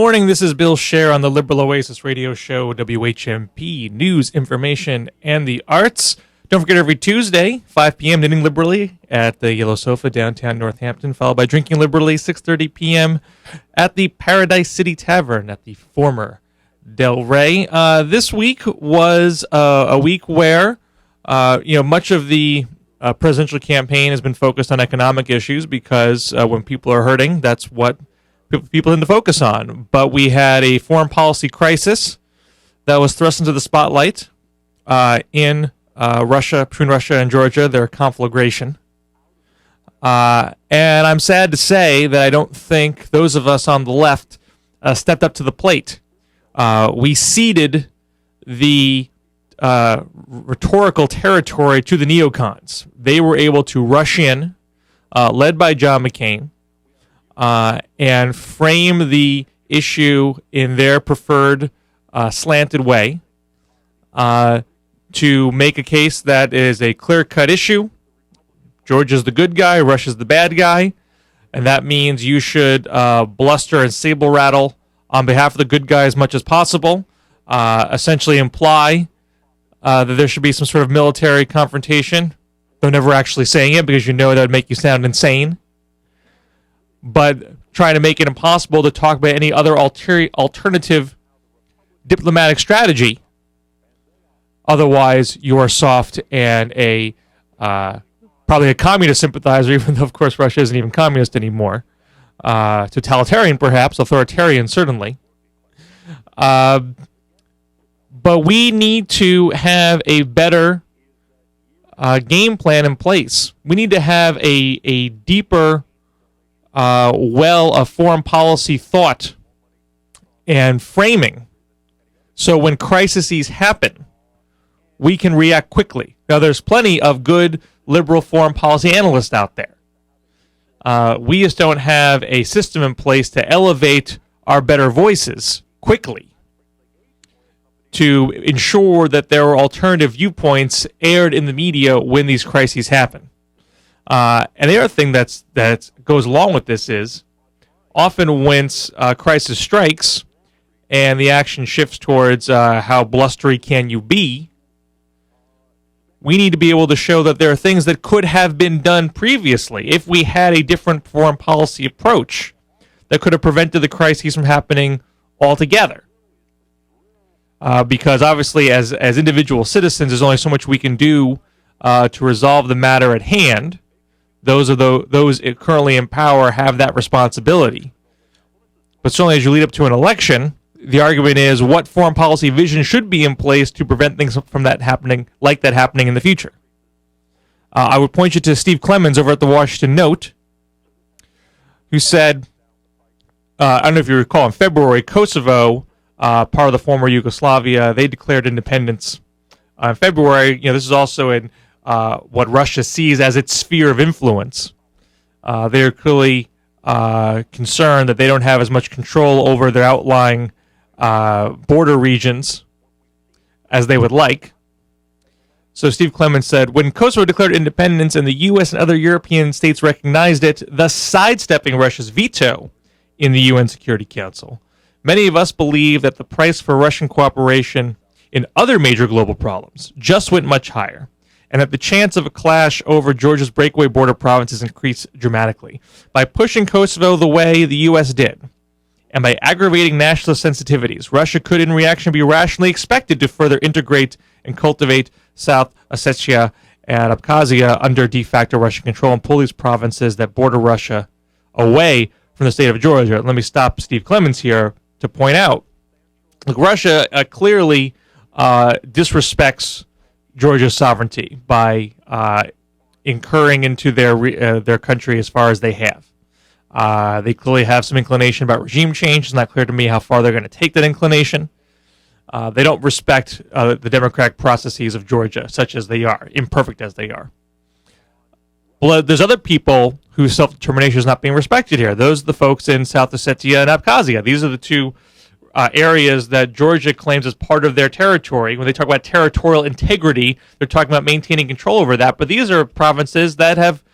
morning. This is Bill Scher on the Liberal Oasis radio show, WHMP, News, Information, and the Arts. Don't forget every Tuesday, 5 p.m., Knitting Liberally at the Yellow Sofa, downtown Northampton, followed by Drinking Liberally, 6:30 p.m. at the Paradise City Tavern at the former Del Rey. This week was a week where, much of the presidential campaign has been focused on economic issues because when people are hurting, that's what people tend to focus on. But we had a foreign policy crisis that was thrust into the spotlight in Russia, between Russia and Georgia, their conflagration. And I'm sad to say that I don't think those of us on the left stepped up to the plate. We ceded the rhetorical territory to the neocons. They were able to rush in, led by John McCain, and frame the issue in their preferred slanted way to make a case that is a clear-cut issue. Georgia's the good guy, Russia's the bad guy, and that means you should bluster and saber rattle on behalf of the good guy as much as possible, essentially imply that there should be some sort of military confrontation, though never actually saying it because you know that would make you sound insane. But trying to make it impossible to talk about any other alternative diplomatic strategy. Otherwise, you are soft and probably a communist sympathizer, even though, of course, Russia isn't even communist anymore. Totalitarian, perhaps. Authoritarian, certainly. But we need to have a better game plan in place. We need to have a deeper well of foreign policy thought and framing, so when crises happen, we can react quickly. Now, there's plenty of good liberal foreign policy analysts out there. We just don't have a system in place to elevate our better voices quickly to ensure that there are alternative viewpoints aired in the media when these crises happen. And the other thing that goes along with this is often when a crisis strikes and the action shifts towards how blustery can you be, we need to be able to show that there are things that could have been done previously if we had a different foreign policy approach that could have prevented the crises from happening altogether. Because obviously as individual citizens, there's only so much we can do to resolve the matter at hand. Those currently in power have that responsibility. But certainly as you lead up to an election, the argument is what foreign policy vision should be in place to prevent things from that happening in the future. I would point you to Steve Clemens over at the Washington Note, who said, I don't know if you recall, in February, Kosovo, part of the former Yugoslavia, they declared independence. In February, this is also in what Russia sees as its sphere of influence. They're clearly concerned that they don't have as much control over their outlying border regions as they would like. So Steve Clemens said, when Kosovo declared independence and the U.S. and other European states recognized it, thus sidestepping Russia's veto in the UN Security Council, many of us believe that the price for Russian cooperation in other major global problems just went much higher, and that the chance of a clash over Georgia's breakaway border provinces increased dramatically. By pushing Kosovo the way the U.S. did, and by aggravating nationalist sensitivities, Russia could, in reaction, be rationally expected to further integrate and cultivate South Ossetia and Abkhazia under de facto Russian control and pull these provinces that border Russia away from the state of Georgia. Let me stop Steve Clemens here to point out, look, Russia clearly disrespects Georgia's sovereignty by incurring into their country as far as they have. They clearly have some inclination about regime change. It's not clear to me how far they're going to take that inclination. They don't respect the democratic processes of Georgia, such as they are, imperfect as they are. Well, there's other people whose self-determination is not being respected here. Those are the folks in South Ossetia and Abkhazia. These are the two areas that Georgia claims as part of their territory. When they talk about territorial integrity, they're talking about maintaining control over that. But these are provinces that have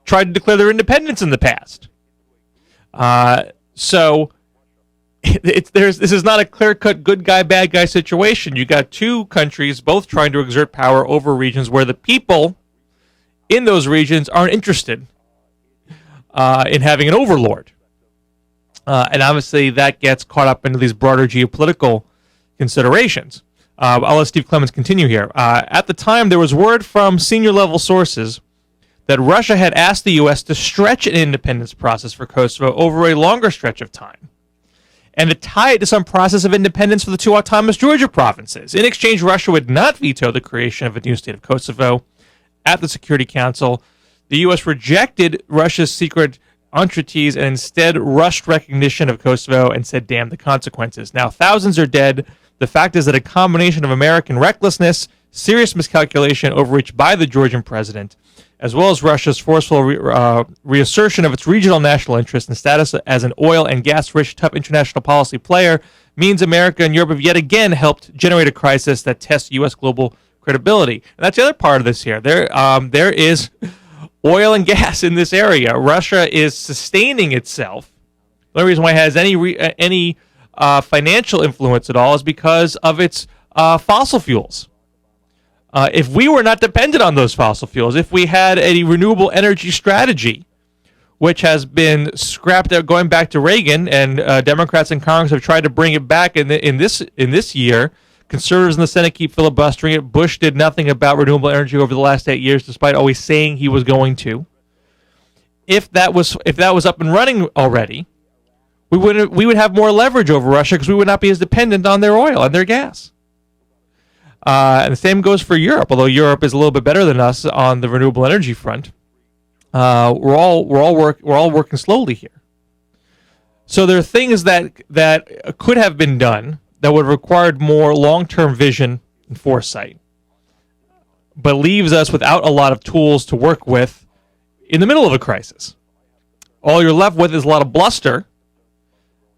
tried to declare their independence in the past. So This is not a clear-cut good guy, bad guy situation. You got two countries both trying to exert power over regions where the people in those regions aren't interested in having an overlord. And obviously that gets caught up into these broader geopolitical considerations. I'll let Steve Clements continue here. At the time, there was word from senior-level sources that Russia had asked the U.S. to stretch an independence process for Kosovo over a longer stretch of time, and to tie it to some process of independence for the two autonomous Georgia provinces. In exchange, Russia would not veto the creation of a new state of Kosovo at the Security Council. The U.S. rejected Russia's secret entreaties and instead rushed recognition of Kosovo and said, damn the consequences. Now, thousands are dead. The fact is that a combination of American recklessness, serious miscalculation, overreach by the Georgian president, as well as Russia's forceful reassertion of its regional national interest and status as an oil and gas-rich, tough international policy player, means America and Europe have yet again helped generate a crisis that tests U.S. global credibility. And that's the other part of this here. There is oil and gas in this area. Russia is sustaining itself. The only reason why it has any financial influence at all is because of its fossil fuels. If we were not dependent on those fossil fuels, if we had a renewable energy strategy, which has been scrapped out going back to Reagan, and Democrats in Congress have tried to bring it back in this year. Conservatives in the Senate keep filibustering it. Bush did nothing about renewable energy over the last 8 years, despite always saying he was going to. If that was up and running already, we would have more leverage over Russia because we would not be as dependent on their oil and their gas. And the same goes for Europe, although Europe is a little bit better than us on the renewable energy front. We're all working slowly here. So there are things that could have been done that would have required more long-term vision and foresight, but leaves us without a lot of tools to work with in the middle of a crisis. All you're left with is a lot of bluster,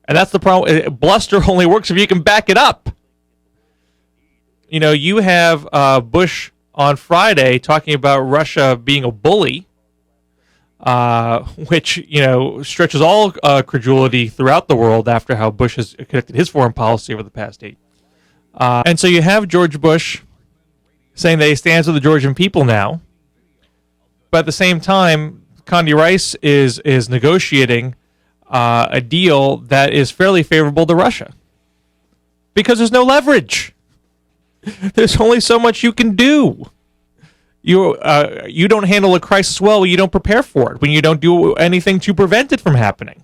and that's the problem. Bluster only works if you can back it up. You know, you have Bush on Friday talking about Russia being a bully, which, you know, stretches all credulity throughout the world after how Bush has conducted his foreign policy over the past 8. And so you have George Bush saying that he stands with the Georgian people now, but at the same time, Condi Rice is negotiating a deal that is fairly favorable to Russia because there's no leverage. There's only so much you can do. You don't handle a crisis well when you don't prepare for it, when you don't do anything to prevent it from happening.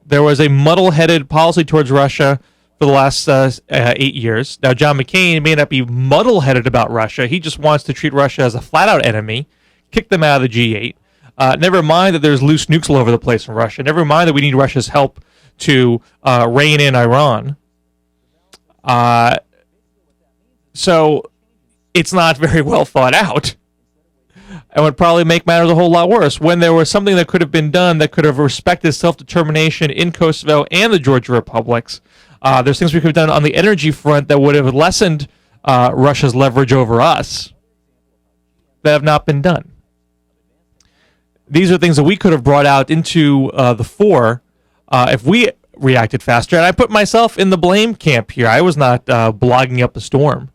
There was a muddle-headed policy towards Russia for the last 8 years. Now, John McCain may not be muddle-headed about Russia. He just wants to treat Russia as a flat-out enemy, kick them out of the G8. Never mind that there's loose nukes all over the place in Russia. Never mind that we need Russia's help to rein in Iran. So it's not very well thought out, and would probably make matters a whole lot worse. When there was something that could have been done that could have respected self-determination in Kosovo and the Georgia republics, there's things we could have done on the energy front that would have lessened Russia's leverage over us that have not been done. These are things that we could have brought out into the fore if we reacted faster. And I put myself in the blame camp here. I was not blogging up a storm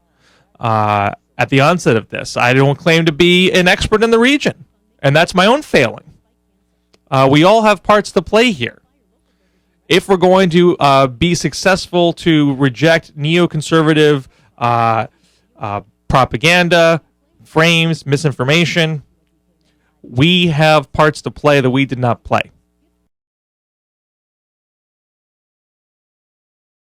at the onset of this. I don't claim to be an expert in the region, and that's my own failing. We all have parts to play here. If we're going to be successful to reject neoconservative propaganda, frames, misinformation, we have parts to play that we did not play.